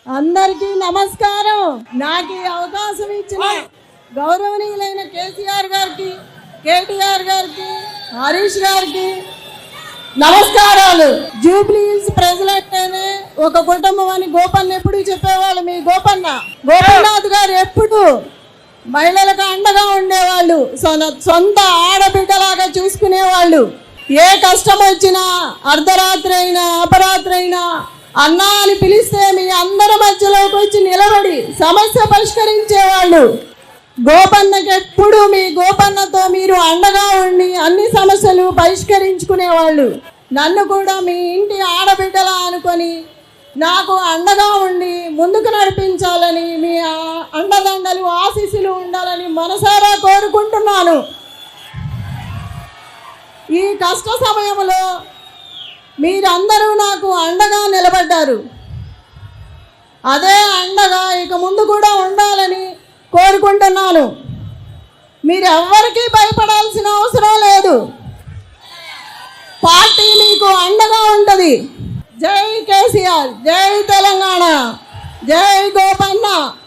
అందరికీ నమస్కారం. నాకు ఈ అవకాశం ఇచ్చిన గౌరవనీయులైన కేసీఆర్ గారికి, కేటీఆర్ గారికి, హరీష్ గారికి నమస్కారాలు. జూబ్లీ హిల్స్ ప్రజలంటేనే ఒక కుటుంబం అని గోపన్న ఎప్పుడు చెప్పేవాళ్ళు. మీ గోపన్నాథ్ గారు ఎప్పుడు మహిళలకు అండగా ఉండేవాళ్ళు, సొంత ఆడబిడ్డలాగా చూసుకునేవాళ్ళు. ఏ కష్టం వచ్చినా అర్ధరాత్రి అయినా అపరాత్రి అయినా అన్నా అని పిలిస్తే మీ అందరి మధ్యలోకి వచ్చి నిలబడి సమస్య పరిష్కరించేవాళ్ళు. గోపన్నకి ఎప్పుడు మీ గోపన్నతో మీరు అండగా ఉండి అన్ని సమస్యలు పరిష్కరించుకునేవాళ్ళు. నన్ను కూడా మీ ఇంటి ఆడబిడ్డలా అనుకొని నాకు అండగా ఉండి ముందుకు నడిపించాలని, మీ అండదండలు ఆశీస్సులు ఉండాలని మనసారా కోరుకుంటున్నాను. ఈ కష్ట సమయంలో మీరందరూ నాకు అండగా నిలబడ్డారు. అదే అండగా ఇక ముందు కూడా ఉండాలని కోరుకుంటున్నాను. మీరు ఎవ్వరికీ భయపడాల్సిన అవసరం లేదు. పార్టీ మీకు అండగా ఉంటుంది. జై కేసీఆర్, జై తెలంగాణ, జై గోపన్న.